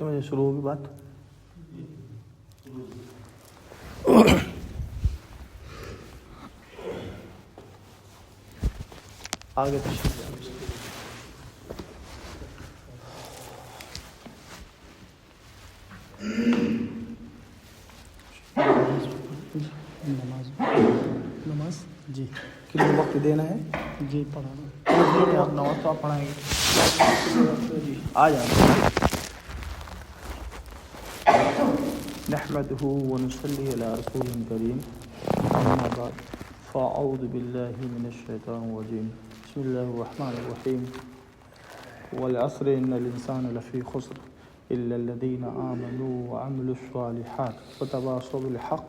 کتنے بجے شروع ہوگی بات؟ آگے نماز جی کتنے وقت دینا ہے؟ جی پڑھانا آپ نماز تو آپ پڑھائیں گے جی آ جانا. نحمده ونصلي على رسول كريم أما بعد فأعوذ بالله من الشيطان الرجيم بسم الله الرحمن الرحيم والعصر إن الإنسان لفي خسر إلا الذين آمنوا وعملوا الصالحات وتواصوا بالحق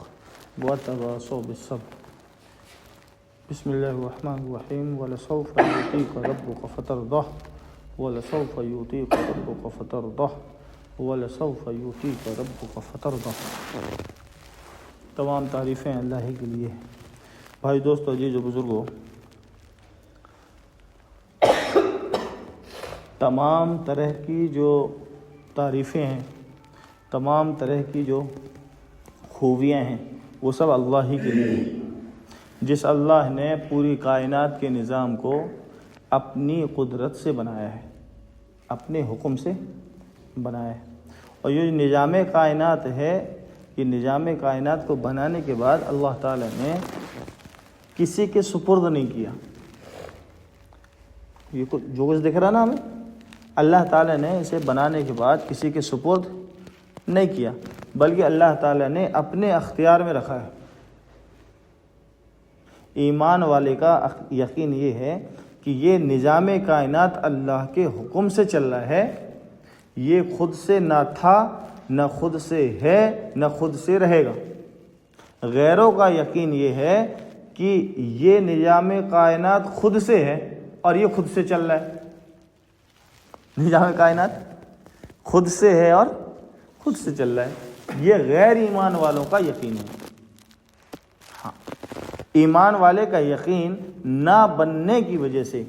وتواصوا بالصبر. بسم الله الرحمن الرحيم ولسوف يعطيك ربك فترضى ولسوف يعطيك ربك فترضى وَلَسَوْفَ يُؤْتِيكَ رَبُّكَ فَتَرْضَىٰ. تمام تعریفیں اللہ ہی کے لیے. بھائی دوستو، عزیز و بزرگو، تمام طرح کی جو تعریفیں ہیں، تمام طرح کی جو خوبیاں ہیں، وہ سب اللہ ہی کے لیے ہیں. جس اللہ نے پوری کائنات کے نظام کو اپنی قدرت سے بنایا ہے، اپنے حکم سے بنایا ہے. اور یہ نظام کائنات ہے، یہ نظام کائنات کو بنانے کے بعد اللہ تعالی نے کسی کے سپرد نہیں کیا. یہ جو کچھ دکھ رہا نا ہمیں، اللہ تعالی نے اسے بنانے کے بعد کسی کے سپرد نہیں کیا، بلکہ اللہ تعالی نے اپنے اختیار میں رکھا ہے. ایمان والے کا یقین یہ ہے کہ یہ نظام کائنات اللہ کے حکم سے چل رہا ہے. یہ خود سے نہ تھا، نہ خود سے ہے، نہ خود سے رہے گا. غیروں کا یقین یہ ہے کہ یہ نظام کائنات خود سے ہے اور یہ خود سے چل رہا ہے. نظام کائنات خود سے ہے اور خود سے چل رہا ہے. یہ غیر ایمان والوں کا یقین ہے. ہاں، ایمان والے کا یقین نہ بننے کی وجہ سے،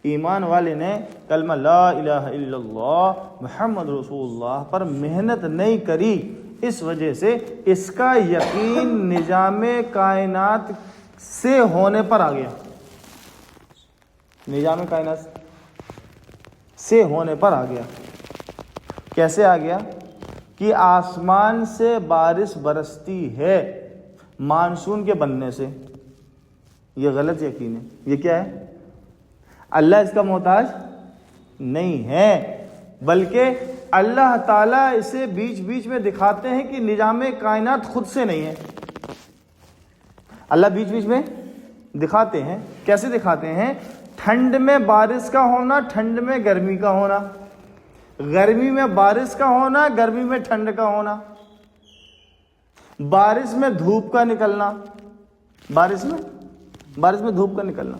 ایمان والے نے کلمہ لا الہ الا اللہ محمد رسول اللہ پر محنت نہیں کری، اس وجہ سے اس کا یقین نظام کائنات سے ہونے پر آ گیا. نظام کائنات سے ہونے پر آ گیا. کیسے آ گیا؟ کہ آسمان سے بارش برستی ہے مانسون کے بننے سے. یہ غلط یقین ہے. یہ کیا ہے؟ اللہ اس کا محتاج نہیں ہے، بلکہ اللہ تعالیٰ اسے بیچ بیچ میں دکھاتے ہیں کہ نظام کائنات خود سے نہیں ہے. اللہ بیچ بیچ میں دکھاتے ہیں. کیسے دکھاتے ہیں؟ ٹھنڈ میں بارش کا ہونا، ٹھنڈ میں گرمی کا ہونا، گرمی میں بارش کا ہونا، گرمی میں ٹھنڈ کا ہونا، بارش میں دھوپ کا نکلنا، بارش میں دھوپ کا نکلنا،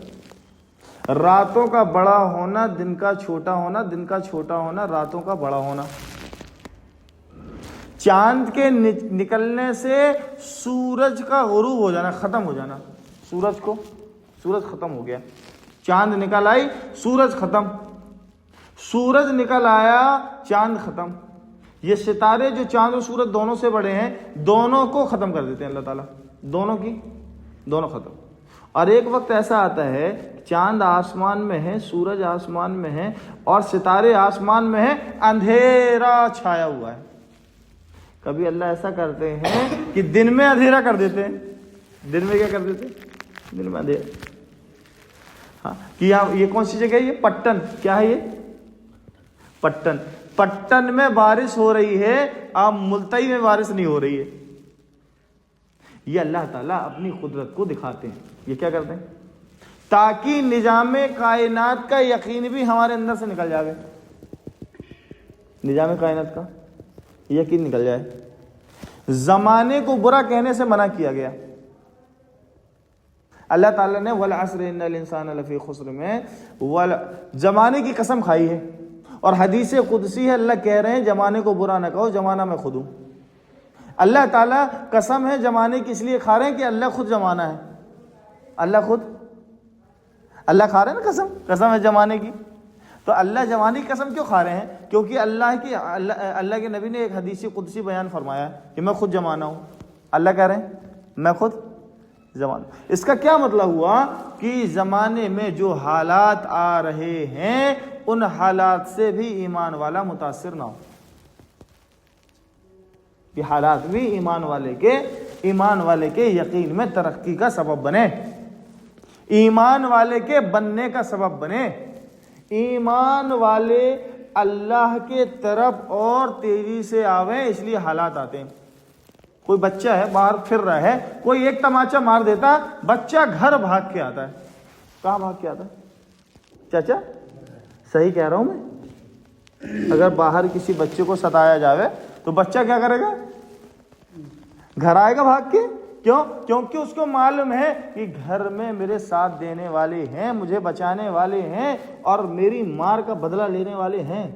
راتوں کا بڑا ہونا، دن کا چھوٹا ہونا، دن کا چھوٹا ہونا، راتوں کا بڑا ہونا، چاند کے نکلنے سے سورج کا غروب ہو جانا، ختم ہو جانا. سورج ختم ہو گیا، چاند نکل آئی، سورج ختم، سورج نکل آیا، چاند ختم. یہ ستارے جو چاند اور سورج دونوں سے بڑے ہیں، دونوں کو ختم کر دیتے ہیں اللہ تعالیٰ. دونوں ختم. اور ایک وقت ایسا آتا ہے چاند آسمان میں ہے، سورج آسمان میں ہے اور ستارے آسمان میں ہیں، اندھیرا چھایا ہوا ہے. کبھی اللہ ایسا کرتے ہیں کہ دن میں اندھیرا کر دیتے ہیں. دن میں کیا کر دیتے ہیں؟ دن میں اندھیرا. ہاں، کہ یہ کون سی جگہ ہے؟ یہ پٹن. کیا ہے یہ؟ پٹن میں بارش ہو رہی ہے، اب ملتئی میں بارش نہیں ہو رہی ہے. یہ اللہ تعالیٰ اپنی قدرت کو دکھاتے ہیں. یہ کیا کرتے ہیں؟ تاکہ نظام کائنات کا یقین بھی ہمارے اندر سے نکل جائے. نظام کائنات کا یقین نکل جائے. زمانے کو برا کہنے سے منع کیا گیا. اللہ تعالیٰ نے وَالْعَصْرِ إِنَّ الْإِنسَانَ لَفِي خُسْرٍ میں زمانے کی قسم کھائی ہے. اور حدیث قدسی ہے، اللہ کہہ رہے ہیں زمانے کو برا نہ کہو، زمانہ میں خود ہوں. اللہ تعالیٰ قسم ہے زمانے کی اس لیے کھا رہے ہیں کہ اللہ خود زمانہ ہے. اللہ کھا رہے ہیں نا قسم ہے زمانے کی. تو اللہ جوانی کی قسم کیوں کھا رہے ہیں؟ کیونکہ اللہ کے نبی نے ایک حدیث قدسی بیان فرمایا کہ میں خود جوانا ہوں. اللہ کہہ رہے ہیں میں خود جوان. اس کا کیا مطلب ہوا کہ زمانے میں جو حالات آ رہے ہیں ان حالات سے بھی ایمان والا متاثر نہ ہو. یہ حالات بھی ایمان والے کے یقین میں ترقی کا سبب بنے، ایمان والے کے بننے کا سبب بنے. ایمان والے اللہ کے طرف اور تیزی سے آویں، اس لیے حالات آتے ہیں. کوئی بچہ ہے باہر پھر رہا ہے، کوئی ایک تماچا مار دیتا، بچہ گھر بھاگ کے آتا ہے. کہاں بھاگ کے آتا ہے؟ چاچا صحیح کہہ رہا ہوں میں؟ اگر باہر کسی بچے کو ستایا جاوے تو بچہ کیا کرے گا؟ گھر آئے گا بھاگ کے. کیوں؟ کیونکہ اس کو معلوم ہے کہ گھر میں میرے ساتھ دینے والے ہیں، مجھے بچانے والے ہیں اور میری مار کا بدلہ لینے والے ہیں.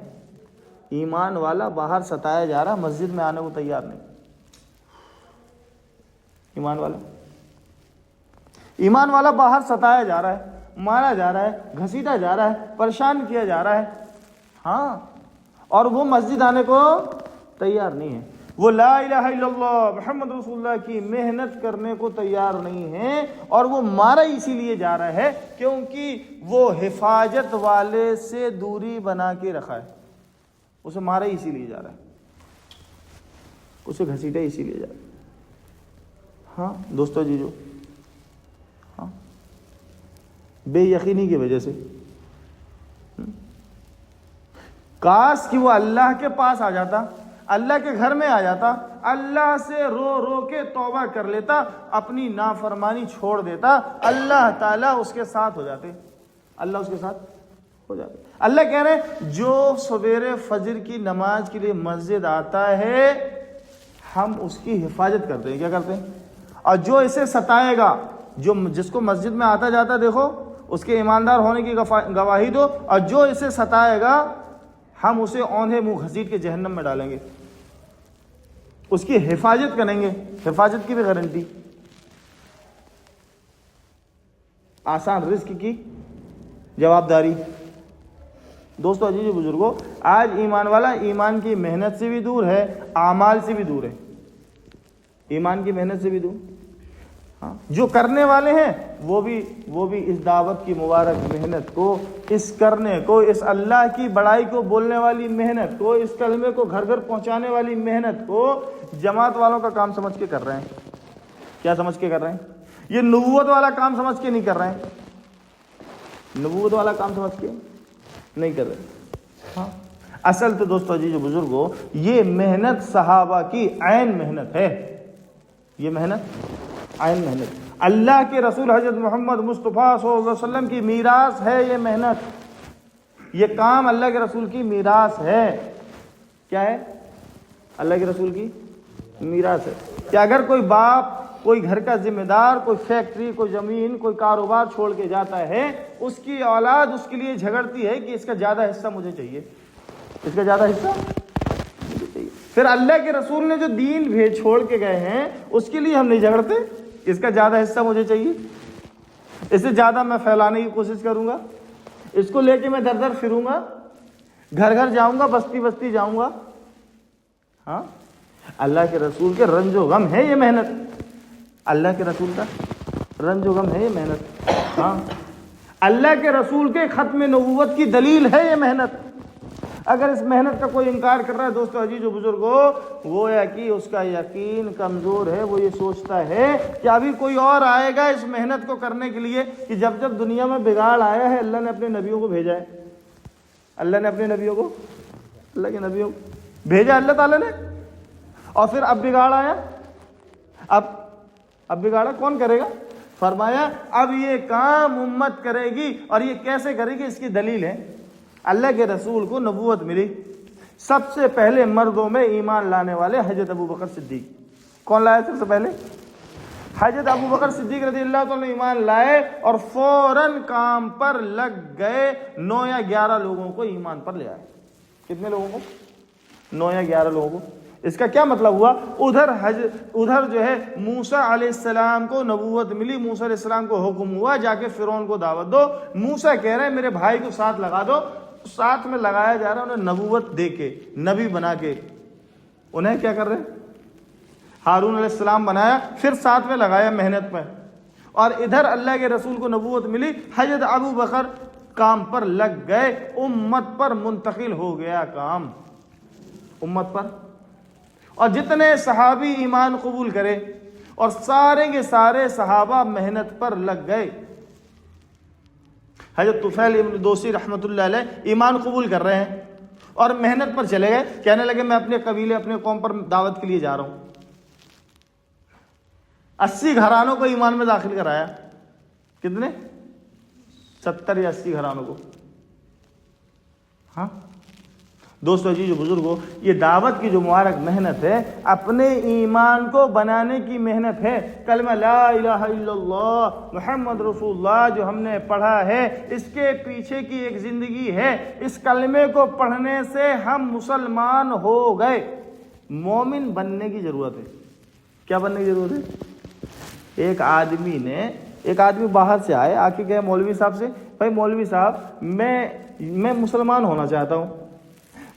ایمان والا باہر ستایا جا رہا، مسجد میں آنے کو تیار نہیں. ایمان والا باہر ستایا جا رہا ہے، مارا جا رہا ہے، گھسیٹا جا رہا ہے، پریشان کیا جا رہا ہے، ہاں، اور وہ مسجد آنے کو تیار نہیں ہے. وہ لا الہ الا اللہ محمد رسول اللہ کی محنت کرنے کو تیار نہیں ہے، اور وہ مارا اسی لیے جا رہا ہے کیونکہ وہ حفاظت والے سے دوری بنا کے رکھا ہے. اسے مارا اسی لیے جا رہا ہے، اسے گھسیٹا اسی لیے جا رہا ہے. ہاں دوستو جی، جو ہاں بے یقینی کی وجہ سے. کاش کہ وہ اللہ کے پاس آ جاتا، اللہ کے گھر میں آ جاتا، اللہ سے رو رو کے توبہ کر لیتا، اپنی نافرمانی چھوڑ دیتا، اللہ تعالیٰ اس کے ساتھ ہو جاتے. اللہ اس کے ساتھ ہو جاتے. اللہ کہہ رہے ہیں جو سویرے فجر کی نماز کے لیے مسجد آتا ہے ہم اس کی حفاظت کرتے ہیں. کیا کرتے ہیں؟ اور جو اسے ستائے گا، جس کو مسجد میں آتا جاتا دیکھو، اس کے ایماندار ہونے کی گواہی دو، اور جو اسے ستائے گا ہم اسے اوندھے منہ گھسیٹ کے جہنم میں ڈالیں گے. اس کی حفاظت کریں گے، حفاظت کی بھی گارنٹی. آسان رزق کی جوابداری. دوستو عزیز بزرگوں، آج ایمان والا ایمان کی محنت سے بھی دور ہے، اعمال سے بھی دور ہے. ایمان کی محنت سے بھی دور. ہاں جو کرنے والے ہیں وہ بھی اس دعوت کی مبارک محنت کو، اس کرنے کو، اس اللہ کی بڑائی کو بولنے والی محنت کو، اس کلمے کو گھر گھر پہنچانے والی محنت کو جماعت والوں کا کام سمجھ کے کر رہے ہیں. کیا سمجھ کے کر رہے ہیں؟ یہ نبوت والا کام سمجھ کے نہیں کر رہے ہیں. نبوت والا کام سمجھ کے نہیں کر رہے. ہاں اصل تو دوستو جی جو بزرگوں، یہ محنت صحابہ کی عین محنت ہے. یہ محنت عین محنت اللہ کے رسول حضرت محمد مصطفیٰ صلی اللہ علیہ وسلم کی میراث ہے. یہ محنت، یہ کام اللہ کے رسول کی میراث ہے. کیا ہے؟ اللہ کے رسول کی میراث ہے. کہ اگر کوئی باپ، کوئی گھر کا ذمہ دار، کوئی فیکٹری، کوئی زمین، کوئی کاروبار چھوڑ کے جاتا ہے، اس کی اولاد اس کے لیے جھگڑتی ہے کہ اس کا زیادہ حصہ مجھے چاہیے، اس کا زیادہ حصہ مجھے چاہیے. پھر اللہ کے رسول نے جو دین چھوڑ کے گئے ہیں اس کے لیے ہم نہیں جھگڑتے، اس کا زیادہ حصہ مجھے چاہیے، اس سے زیادہ میں پھیلانے کی کوشش کروں گا، اس کو لے کے میں در در پھروں گا، گھر گھر جاؤں گا، بستی بستی جاؤں گا. ہاں اللہ کے رسول کے رنج و غم ہے یہ محنت. اللہ کے رسول کا رنج و غم ہے یہ محنت. ہاں اللہ کے رسول کے ختم نبوت کی دلیل ہے یہ محنت. اگر اس محنت کا کوئی انکار کر رہا ہے دوستو عزیز و بزرگوں، گویا کہ اس کا یقین کمزور ہے. وہ یہ سوچتا ہے کہ ابھی کوئی اور آئے گا اس محنت کو کرنے کے لیے. کہ جب جب دنیا میں بگاڑ آیا ہے اللہ نے اپنے نبیوں کو بھیجا ہے. اللہ نے اپنے نبیوں کو، اللہ کے نبیوں کو بھیجا اللہ تعالیٰ نے. اور پھر اب بگاڑ آیا، اب بگاڑا کون کرے گا؟ فرمایا اب یہ کام امت کرے گی. اور یہ کیسے کرے گی؟ اس کی دلیل ہے اللہ کے رسول کو نبوت ملی. سب سے پہلے مردوں میں ایمان لانے والے حضرت ابو بکر صدیق. کون لایا سب سے پہلے؟ حضرت ابو بکر صدیق رضی اللہ تعالیٰ نے ایمان لائے اور فوراً کام پر لگ گئے. 9 یا 11 لوگوں کو ایمان پر لے آئے. کتنے لوگوں کو؟ 9 یا 11 لوگوں کو. اس کا کیا مطلب ہوا؟ ادھر جو ہے موسیٰ علیہ السلام کو نبوت ملی، موسیٰ علیہ السلام کو حکم ہوا جا کے فرعون کو دعوت دو. موسیٰ کہہ رہے ہیں میرے بھائی کو ساتھ لگا دو. ساتھ میں لگایا جا رہا ہے انہیں نبوت دے کے، نبی بنا کے. انہیں کیا کر رہے ہیں؟ ہارون علیہ السلام بنایا، پھر ساتھ میں لگایا محنت میں. اور ادھر اللہ کے رسول کو نبوت ملی، حضرت ابو بکر کام پر لگ گئے، امت پر منتقل ہو گیا کام، امت پر. اور جتنے صحابی ایمان قبول کرے اور سارے کے سارے صحابہ محنت پر لگ گئے. حضرت طفیل ابن دوسی رحمۃ اللہ علیہ ایمان قبول کر رہے ہیں اور محنت پر چلے گئے، کہنے لگے میں اپنے قبیلے اپنے قوم پر دعوت کے لیے جا رہا ہوں. 80 گھرانوں کو ایمان میں داخل کرایا. کتنے؟ 70 یا 80 گھرانوں کو. ہاں دوستو جی، جو بزرگوں، یہ دعوت کی جو مبارک محنت ہے، اپنے ایمان کو بنانے کی محنت ہے. کلمہ لا الہ الا اللہ محمد رسول اللہ جو ہم نے پڑھا ہے، اس کے پیچھے کی ایک زندگی ہے. اس کلمے کو پڑھنے سے ہم مسلمان ہو گئے. مومن بننے کی ضرورت ہے. کیا بننے کی ضرورت ہے؟ ایک آدمی باہر سے آئے، آ کے کہے مولوی صاحب سے، بھائی مولوی صاحب میں مسلمان ہونا چاہتا ہوں.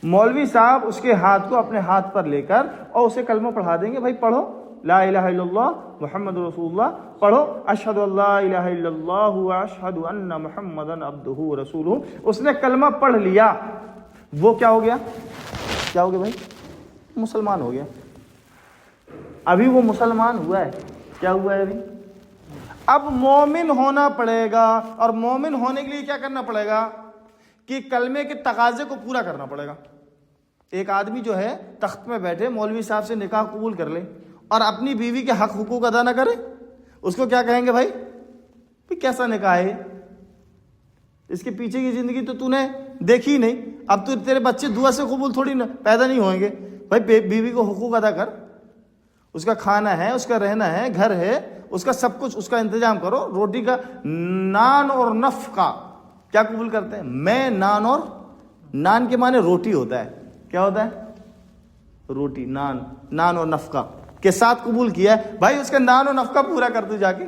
مولوی صاحب اس کے ہاتھ کو اپنے ہاتھ پر لے کر اور اسے کلمہ پڑھا دیں گے، بھائی پڑھو لا الہ الا اللہ محمد رسول اللہ، پڑھو اشہد ان لا الہ الا اللہ واشہد ان محمدا عبدہ ورسولہ. اس نے کلمہ پڑھ لیا، وہ کیا ہو گیا؟ کیا ہو گیا بھائی؟ مسلمان ہو گیا. ابھی وہ مسلمان ہوا ہے. کیا ہوا ہے ابھی؟ اب مومن ہونا پڑے گا. اور مومن ہونے کے لیے کیا کرنا پڑے گا؟ کہ کلمے کے تقاضے کو پورا کرنا پڑے گا. ایک آدمی جو ہے تخت میں بیٹھے مولوی صاحب سے نکاح قبول کر لے اور اپنی بیوی کے حق حقوق ادا نہ کرے، اس کو کیا کہیں گے؟ بھائی کیسا نکاح ہے؟ اس کے پیچھے کی زندگی تو نے دیکھی نہیں. اب تو تیرے بچے دعا سے قبول تھوڑی نہ پیدا نہیں ہوئیں گے. بھائی بیوی کو حقوق ادا کر، اس کا کھانا ہے، اس کا رہنا ہے، گھر ہے، اس کا سب کچھ، اس کا انتظام کرو. روٹی کا نان اور نفقہ کیا قبول کرتے ہیں؟ میں نان، اور نان کے معنی روٹی ہوتا ہے. کیا ہوتا ہے؟ روٹی. نان اور نفقہ کے ساتھ قبول کیا ہے. بھائی اس کا نان اور نفقہ پورا کر دو جا کے.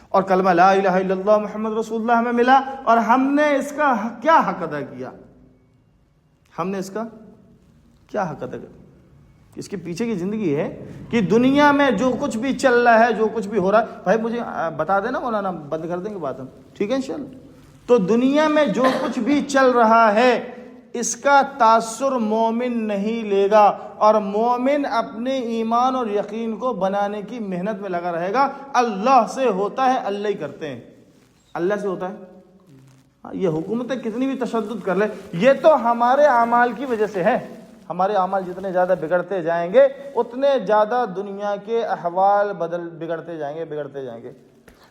اور کلمہ لا الہ الا اللہ محمد رسول اللہ ہمیں ملا، اور ہم نے اس کا کیا حق ادا کیا؟ ہم نے اس کا کیا حق ادا کیا؟ اس کے پیچھے کی زندگی ہے کہ دنیا میں جو کچھ بھی چل رہا ہے، جو کچھ بھی ہو رہا ہے، بھائی مجھے بتا دینا مولانا، بند کر دیں گے بات ہم، ٹھیک ہے انشاءاللہ. تو دنیا میں جو کچھ بھی چل رہا ہے، اس کا تاثر مومن نہیں لے گا. اور مومن اپنے ایمان اور یقین کو بنانے کی محنت میں لگا رہے گا. اللہ سے ہوتا ہے، اللہ ہی کرتے ہیں، اللہ سے ہوتا ہے. یہ حکومتیں کتنی بھی تشدد کر لے، یہ تو ہمارے اعمال کی وجہ سے ہے. ہمارے اعمال جتنے زیادہ بگڑتے جائیں گے، اتنے زیادہ دنیا کے احوال بگڑتے جائیں گے.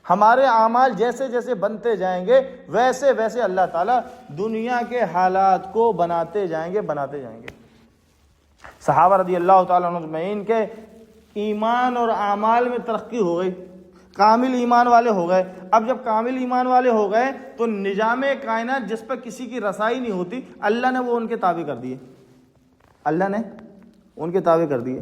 ہمارے اعمال جیسے جیسے بنتے جائیں گے، ویسے ویسے اللہ تعالیٰ دنیا کے حالات کو بناتے جائیں گے. صحابہ رضی اللہ تعالیٰ عنہ اجمعین کے ایمان اور اعمال میں ترقی ہو گئی، کامل ایمان والے ہو گئے. اب جب کامل ایمان والے ہو گئے تو نظام کائنات جس پر کسی کی رسائی نہیں ہوتی، اللہ نے وہ ان کے تابع کر دیے. اللہ نے ان کے تابع کر دیے.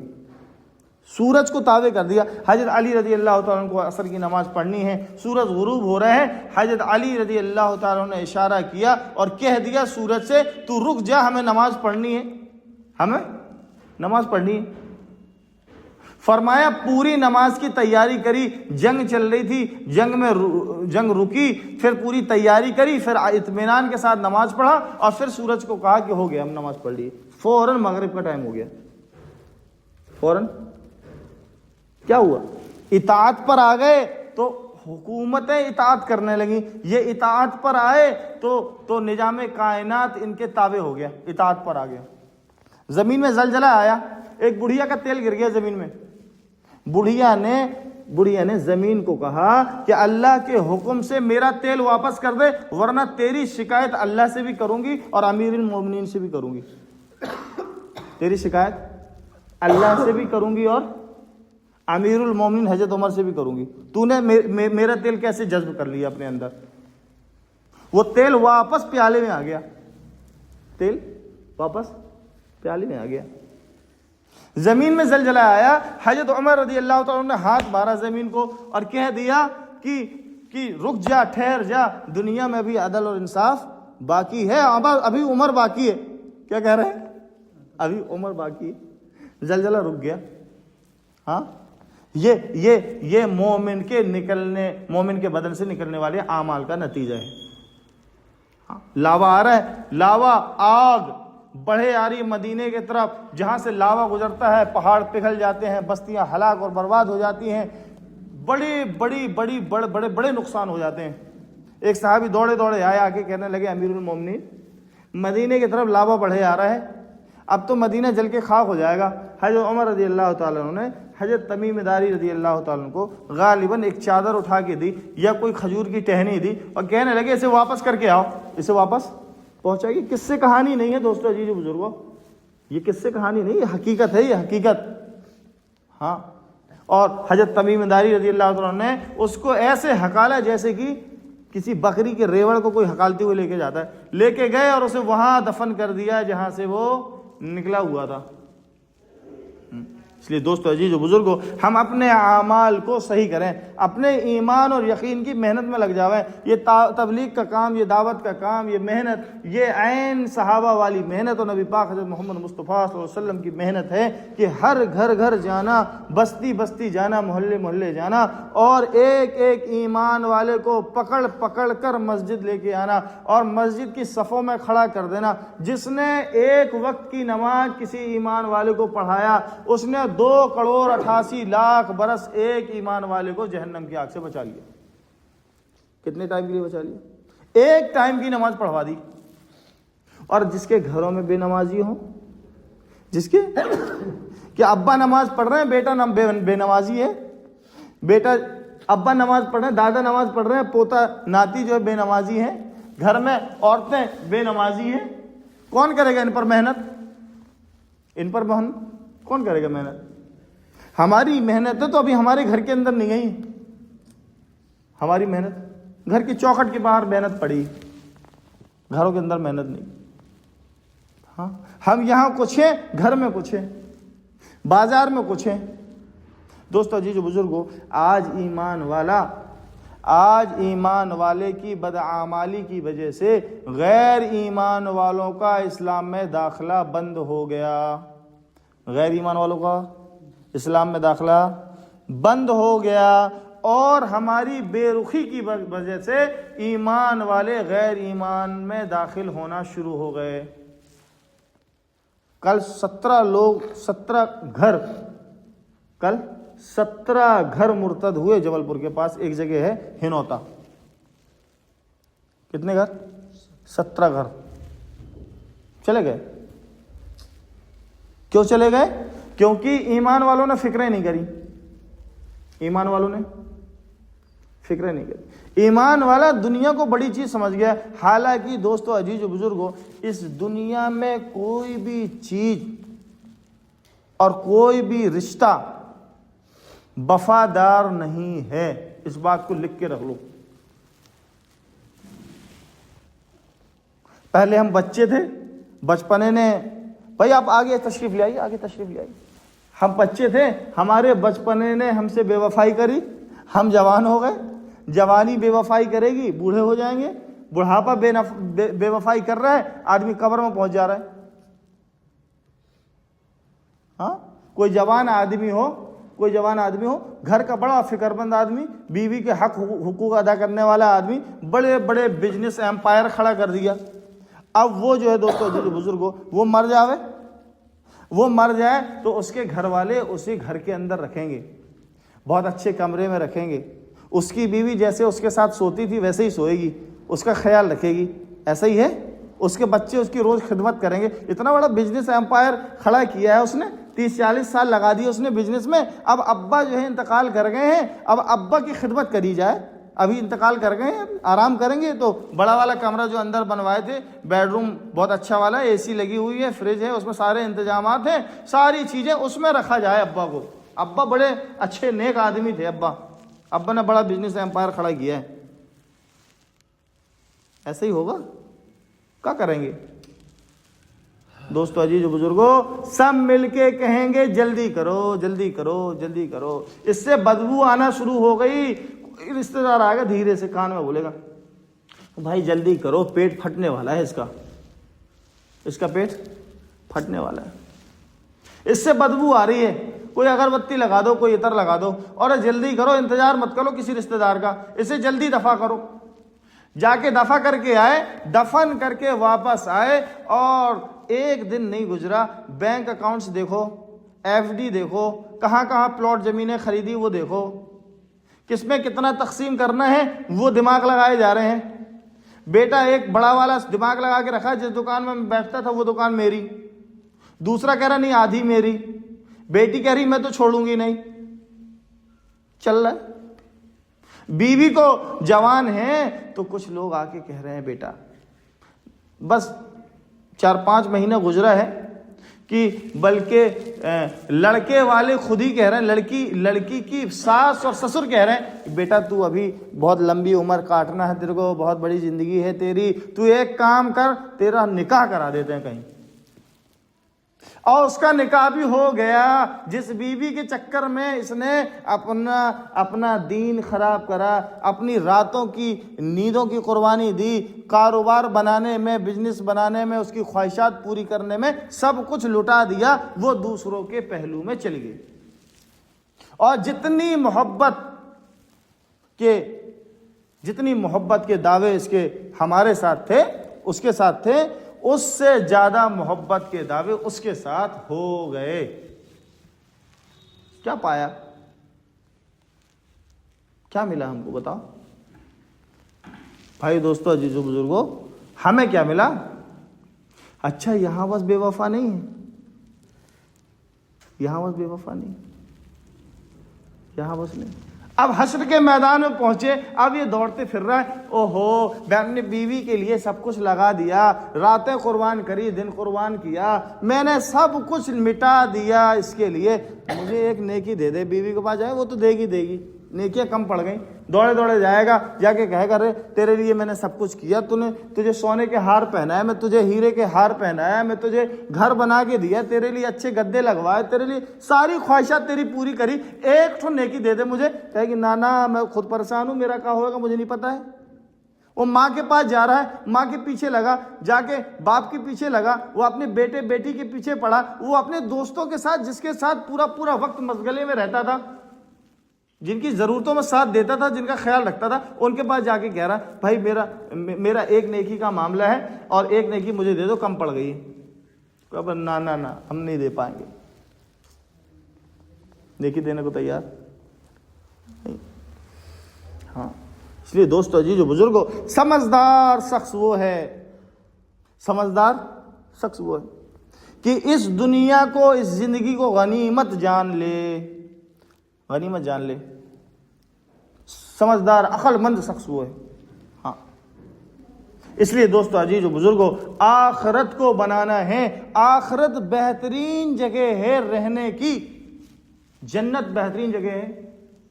سورج کو تابع کر دیا. حضرت علی رضی اللہ تعالیٰ عنہ کو عصر کی نماز پڑھنی ہے، سورج غروب ہو رہا ہے، حضرت علی رضی اللہ تعالیٰ عنہ نے اشارہ کیا اور کہہ دیا سورج سے، تو رک جا، ہمیں نماز پڑھنی ہے، ہمیں نماز پڑھنی ہے. فرمایا پوری نماز کی تیاری کری. جنگ چل رہی تھی، جنگ رکی، پھر پوری تیاری کری، پھر اطمینان کے ساتھ نماز پڑھا، اور پھر سورج کو کہا کہ ہو گیا، ہم نماز پڑھ لی. فوراً مغرب کا ٹائم ہو گیا. فوراً کیا ہوا؟ اطاعت پر آ گئے تو حکومتیں اطاعت کرنے لگیں. یہ اطاعت پر آئے تو نظام کائنات ان کے تابع ہو گیا، اطاعت پر آ گیا. زمین میں زلزلہ آیا، ایک بڑھیا کا تیل گر گیا زمین میں. بڑھیا نے زمین کو کہا کہ اللہ کے حکم سے میرا تیل واپس کر دے، ورنہ تیری شکایت اللہ سے بھی کروں گی اور امیر المومنین سے بھی کروں گی. تیری شکایت اللہ سے بھی کروں گی اور امیر المومنین حضرت عمر سے بھی کروں گی. تو نے میرا تیل کیسے جذب کر لیا اپنے اندر؟ وہ تیل واپس پیالے میں آ گیا. تیل واپس پیالے میں آ گیا. زمین میں زلزلہ آیا، حضرت عمر رضی اللہ تعالیٰ نے ہاتھ مارا زمین کو اور کہہ دیا کہ رک جا، ٹھہر جا، دنیا میں بھی عدل اور انصاف باقی ہے، ابھی عمر باقی ہے. کیا کہہ رہے ہیں؟ ابھی عمر باقی ہے. زلزلہ رک گیا. ہاں یہ مومن کے بدن سے نکلنے والے اعمال کا نتیجہ ہے. لاوا آ رہا ہے، لاوا آگ بڑھے آ رہی مدینے کی طرف، جہاں سے لاوا گزرتا ہے پہاڑ پگھل جاتے ہیں، بستیاں ہلاک اور برباد ہو جاتی ہیں، بڑے نقصان ہو جاتے ہیں. ایک صحابی دوڑے دوڑے آ کے کہنے لگے امیر المومنین مدینے کی طرف لاوا بڑھے آ رہا ہے، اب تو مدینہ جل کے خاک ہو جائے گا. حضرت عمر رضی اللہ تعالیٰ عنہ نے حضرت تمیم داری رضی اللہ تعالیٰ عنہ کو غالباً ایک چادر اٹھا کے دی یا کوئی کھجور کی ٹہنی دی اور کہنے لگے اسے واپس کر کے آؤ، اسے واپس پہنچائیے. کس سے کہانی نہیں ہے دوستو عزیز بزرگوں، یہ کس سے کہانی نہیں، یہ حقیقت ہے، یہ حقیقت. ہاں اور حضرت تمیم داری رضی اللہ تعالیٰ عنہ نے اس کو ایسے ہکالا جیسے کہ کسی بکری کے ریوڑ کو کوئی ہکالتے ہوئے لے کے جاتا ہے. لے کے گئے اور اسے وہاں دفن کر دیا جہاں سے وہ نکلا ہوا تھا. اس لیے دوستو عزیز و بزرگوں، ہم اپنے اعمال کو صحیح کریں، اپنے ایمان اور یقین کی محنت میں لگ جاویں. یہ تبلیغ کا کام، یہ دعوت کا کام، یہ محنت، یہ عین صحابہ والی محنت اور نبی پاک حضرت محمد مصطفیٰ صلی اللہ علیہ وسلم کی محنت ہے کہ ہر گھر جانا، بستی بستی جانا، محلے محلے جانا اور ایک ایک ایمان والے کو پکڑ کر مسجد لے کے آنا اور مسجد کی صفوں میں کھڑا کر دینا. جس نے ایک وقت کی نماز کسی ایمان والے کو پڑھایا، اس نے 2,88,00,000 برس ایک ایمان والے کو جہنم کی آگ سے بچا لیا. کتنے ٹائم کے لیے بچا لیا؟ ایک ٹائم کی نماز پڑھوا دی. اور جس کے گھروں میں بے نمازی ہوں، جس کے کہ ابا نماز پڑھ رہے ہیں، بیٹا بے نمازی ہے، بیٹا ابا نماز پڑھ رہے ہیں، دادا نماز پڑھ رہے ہیں، پوتا ناتی جو ہے بے نمازی ہیں، گھر میں عورتیں بے نمازی ہیں. کون کرے گا ان پر محنت؟ کون کرے گا محنت؟ ہماری محنت ہے تو ابھی ہمارے گھر کے اندر نہیں گئی. ہماری محنت گھر کی چوکھٹ کے باہر محنت پڑی، گھروں کے اندر محنت نہیں. ہاں ہم یہاں کچھ ہیں، گھر میں کچھ ہیں، بازار میں کچھ ہیں. دوستو عزیز و بزرگوں، آج ایمان والے کی بدعمالی کی وجہ سے غیر ایمان والوں کا اسلام میں داخلہ بند ہو گیا. غیر ایمان والوں کا اسلام میں داخلہ بند ہو گیا اور ہماری بے رخی کی وجہ سے ایمان والے غیر ایمان میں داخل ہونا شروع ہو گئے. کل 17 گھر مرتد ہوئے جبل پور کے پاس. ایک جگہ ہے ہنوتا. کتنے گھر؟ 17 گھر چلے گئے. کیوں چلے گئے؟ کیونکہ ایمان والوں نے فکریں نہیں کری. ایمان والوں نے فکریں نہیں کری. ایمان والا دنیا کو بڑی چیز سمجھ گیا. حالانکہ دوستو عزیز و بزرگوں، اس دنیا میں کوئی بھی چیز اور کوئی بھی رشتہ وفادار نہیں ہے. اس بات کو لکھ کے رکھ لو. پہلے ہم بچے تھے، بچپنے نے بھائی آپ آگے تشریف لے آئیے. ہم بچے تھے، ہمارے بچپنے نے ہم سے بے وفائی کری. ہم جوان ہو گئے، جوانی بے وفائی کرے گی، بوڑھے ہو جائیں گے. بڑھاپا بے وفائی کر رہا ہے، آدمی قبر میں پہنچ جا رہا ہے. ہاں کوئی جوان آدمی ہو، گھر کا بڑا فکر مند آدمی، بیوی کے حقوق ادا کرنے والا آدمی، بڑے بڑے بزنس ایمپائر کھڑا کر دیا. اب وہ جو ہے دوستو جو بزرگوں، وہ مر جائے تو اس کے گھر والے اسی گھر کے اندر رکھیں گے، بہت اچھے کمرے میں رکھیں گے. اس کی بیوی جیسے اس کے ساتھ سوتی تھی ویسے ہی سوئے گی، اس کا خیال رکھے گی. ایسا ہی ہے. اس کے بچے اس کی روز خدمت کریں گے. اتنا بڑا بزنس ایمپائر کھڑا کیا ہے اس نے، 30-40 سال لگا دی اس نے بزنس میں. اب ابا جو ہے انتقال کر گئے ہیں، اب ابا کی خدمت کری جائے. ابھی انتقال کر گئے ہیں، آرام کریں گے تو بڑا والا کمرہ جو اندر بنوائے تھے، بیڈ روم بہت اچھا والا، اے سی لگی ہوئی ہے، فریج ہے، اس میں سارے انتظامات ہیں، ساری چیزیں اس میں رکھا جائے ابا کو. ابا بڑے اچھے نیک آدمی تھے. ابا نے بڑا بزنس ایمپائر کھڑا کیا ہے. ایسا ہی ہوگا؟ کیا کریں گے دوستو عزیز و بزرگوں؟ سب مل کے کہیں گے جلدی کرو جلدی کرو جلدی کرو. اس سے بدبو آنا شروع ہو گئی. رشتہ دار آئے گا، دھیرے سے کان میں بولے گا بھائی جلدی کرو، پیٹ پھٹنے والا ہے اس کا پیٹ پھٹنے والا ہے، اس سے بدبو آ رہی ہے، کوئی اگربتی لگا دو، کوئی عطر لگا دو، اور جلدی کرو، انتظار مت کرو کسی رشتہ دار کا، اسے جلدی دفع کرو۔ جا کے دفع کر کے آئے، دفن کر کے واپس آئے، اور ایک دن نہیں گزرا، بینک اکاؤنٹس دیکھو، ایف ڈی دیکھو، کہاں کہاں پلاٹ زمینیں خریدی وہ دیکھو، کس میں کتنا تقسیم کرنا ہے وہ دماغ لگائے جا رہے ہیں۔ بیٹا ایک بڑا والا دماغ لگا کے رکھا، جس دکان میں بیٹھتا تھا وہ دکان میری، دوسرا کہہ رہا نہیں آدھی میری، بیٹی کہہ رہی میں تو چھوڑوں گی نہیں، چل رہا ہے۔ بیوی کو جوان ہیں تو کچھ لوگ آ کے کہہ رہے ہیں بیٹا، بس 4-5 مہینہ گزرا ہے کہ بلکہ لڑکے والے خود ہی کہہ رہے ہیں، لڑکی کی ساس اور سسر کہہ رہے ہیں بیٹا تو ابھی بہت لمبی عمر کاٹنا ہے تیرے کو، بہت بڑی زندگی ہے تیری، تو ایک کام کر، تیرا نکاح کرا دیتے ہیں کہیں۔ اور اس کا نکاح بھی ہو گیا۔ جس بیوی کے چکر میں اس نے اپنا دین خراب کرا، اپنی راتوں کی نیندوں کی قربانی دی، کاروبار بنانے میں، بزنس بنانے میں، اس کی خواہشات پوری کرنے میں سب کچھ لٹا دیا، وہ دوسروں کے پہلو میں چلی گئی۔ اور جتنی محبت کے دعوے اس کے ہمارے ساتھ تھے، اس کے ساتھ تھے، اس سے زیادہ محبت کے دعوے اس کے ساتھ ہو گئے۔ کیا پایا؟ کیا ملا ہم کو بتاؤ بھائی، دوستو، عزیزو، بزرگو، ہمیں کیا ملا؟ اچھا یہاں بس بے وفا نہیں ہے، یہاں بس بے وفا نہیں، یہاں بس نہیں۔ اب حشر کے میدان میں پہنچے، اب یہ دوڑتے پھر رہا ہے، اوہو میں اپنی بیوی کے لیے سب کچھ لگا دیا، راتیں قربان کری، دن قربان کیا، میں نے سب کچھ مٹا دیا اس کے لیے، مجھے ایک نیکی دے دے۔ بیوی کے پاس جائے وہ تو دے گی، نیکیاں کم پڑ گئیں، دوڑے جائے گا، جا کے کہے گا رے تیرے لیے میں نے سب کچھ کیا، تجھے سونے کے ہار پہنایا، میں تجھے ہیرے کے ہار پہنایا، میں تجھے گھر بنا کے دیا، تیرے لیے اچھے گدے لگوائے، تیرے لیے ساری خواہشات تیری پوری کری، ایک ٹھو نیکی دے دے مجھے۔ کہے گی نا میں خود پریشان ہوں، میرا کیا ہوگا مجھے نہیں پتا ہے۔ وہ ماں کے پاس جا رہا ہے، ماں کے پیچھے لگا، جا کے باپ کے پیچھے لگا، وہ اپنے بیٹے بیٹی کے پیچھے پڑا، وہ اپنے دوستوں کے ساتھ جس کے ساتھ پورا وقت مشغلے میں رہتا تھا، جن کی ضرورتوں میں ساتھ دیتا تھا، جن کا خیال رکھتا تھا، ان کے پاس جا کے کہہ رہا بھائی میرا ایک نیکی کا معاملہ ہے اور ایک نیکی مجھے دے دو، کم پڑ گئی ہے۔ نا ہم نہیں دے پائیں گے، نیکی دینے کو تیار نہیں۔ ہاں، اس لیے دوستو، عزیزو، بزرگو، سمجھدار شخص وہ ہے کہ اس دنیا کو، اس زندگی کو غنیمت جان لے، سمجھدار عقل مند شخص وہ ہے۔ ہاں، اس لیے دوستو، عزیزو، بزرگو، آخرت کو بنانا ہے، آخرت بہترین جگہ ہے رہنے کی، جنت بہترین جگہ ہے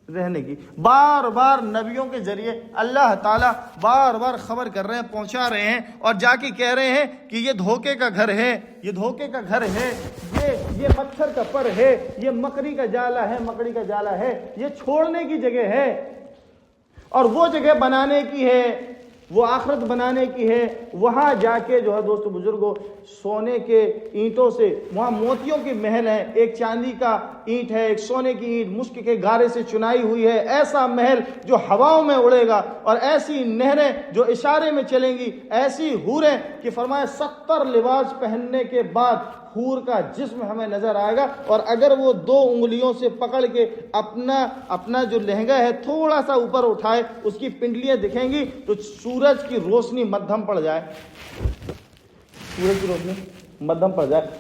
رہنے کی۔ بار بار نبیوں کے ذریعے اللہ تعالیٰ بار بار خبر کر رہے ہیں، پہنچا رہے ہیں، اور جا کے کہہ رہے ہیں کہ یہ دھوکے کا گھر ہے، یہ دھوکے کا گھر ہے، یہ پتھر کا پر ہے، یہ مکڑی کا جالا ہے، یہ چھوڑنے کی جگہ ہے، اور وہ جگہ بنانے کی ہے، وہ آخرت بنانے کی ہے۔ وہاں جا کے جو ہے دوستو بزرگوں، سونے کے اینٹوں سے، وہاں موتیوں کے محل ہیں، ایک چاندی کا اینٹ ہے، ایک سونے کی اینٹ مشک کے گارے سے چنائی ہوئی ہے، ایسا محل جو ہواؤں میں اڑے گا، اور ایسی نہریں جو اشارے میں چلیں گی، ایسی حوریں کہ فرمایا 70 لباس پہننے کے بعد حور کا جسم ہمیں نظر آئے گا، اور اگر وہ 2 انگلیوں سے پکڑ کے اپنا جو لہنگا ہے تھوڑا سا اوپر اٹھائے، اس کی پنڈلیاں دکھیں گی تو سورج کی روشنی مدھم پڑ جائے،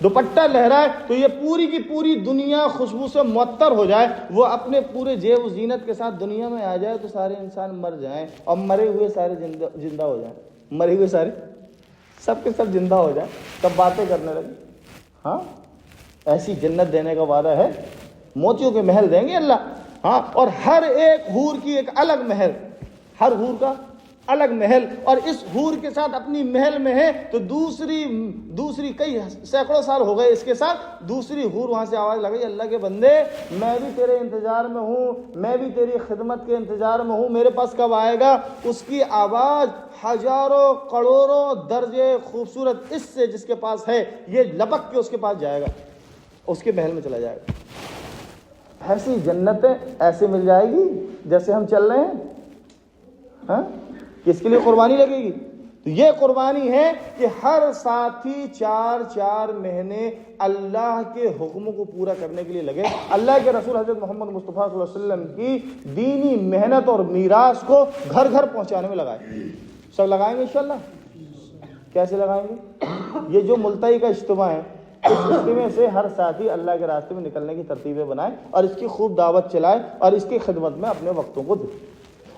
دوپٹہ لہرائے تو یہ پوری کی پوری دنیا خوشبو سے معطر ہو جائے، وہ اپنے پورے جیب و زینت کے ساتھ دنیا میں آ جائے تو سارے انسان مر جائیں، اور مرے ہوئے سارے زندہ ہو جائیں، مرے ہوئے سارے سب کے سب زندہ ہو جائیں، تب باتیں کرنے لگے۔ ہاں، ایسی جنت دینے کا وعدہ ہے، موتیوں کے محل دیں گے اللہ۔ ہاں، اور ہر ایک حور کی ایک الگ محل، ہر حور کا الگ محل، اور اس حور کے ساتھ اپنی محل میں ہے تو دوسری کئی سینکڑوں سال ہو گئے اس کے ساتھ، دوسری حور وہاں سے آواز لگائی، اللہ کے بندے میں بھی تیرے انتظار میں ہوں، میں بھی تیری خدمت کے انتظار میں ہوں، میرے پاس کب آئے گا؟ اس کی آواز ہزاروں کروڑوں درجے خوبصورت اس سے جس کے پاس ہے، یہ لپک کے اس کے پاس جائے گا، اس کے محل میں چلا جائے گا۔ ایسی جنتیں ایسے مل جائے گی جیسے ہم چل رہے ہیں، ہاں؟ کس کے لیے قربانی لگے گی؟ تو یہ قربانی ہے کہ ہر ساتھی 4 مہینے اللہ کے حکموں کو پورا کرنے کے لیے لگے، اللہ کے رسول حضرت محمد مصطفیٰ صلی اللہ علیہ وسلم کی دینی محنت اور میراث کو گھر گھر پہنچانے میں لگائے۔ سب لگائیں گے انشاءاللہ؟ کیسے لگائیں گے؟ یہ جو ملتقی کا اجتماع ہے، اس اجتماع سے ہر ساتھی اللہ کے راستے میں نکلنے کی ترتیبیں بنائے اور اس کی خوب دعوت چلائے اور اس کی خدمت میں اپنے وقتوں کو دے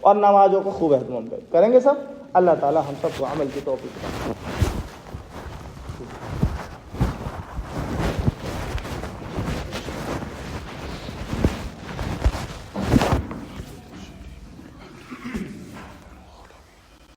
اور نمازوں کو خوب اہتمام کریں گے سب۔ اللہ تعالی ہم سب کو عمل کی توفیق دے۔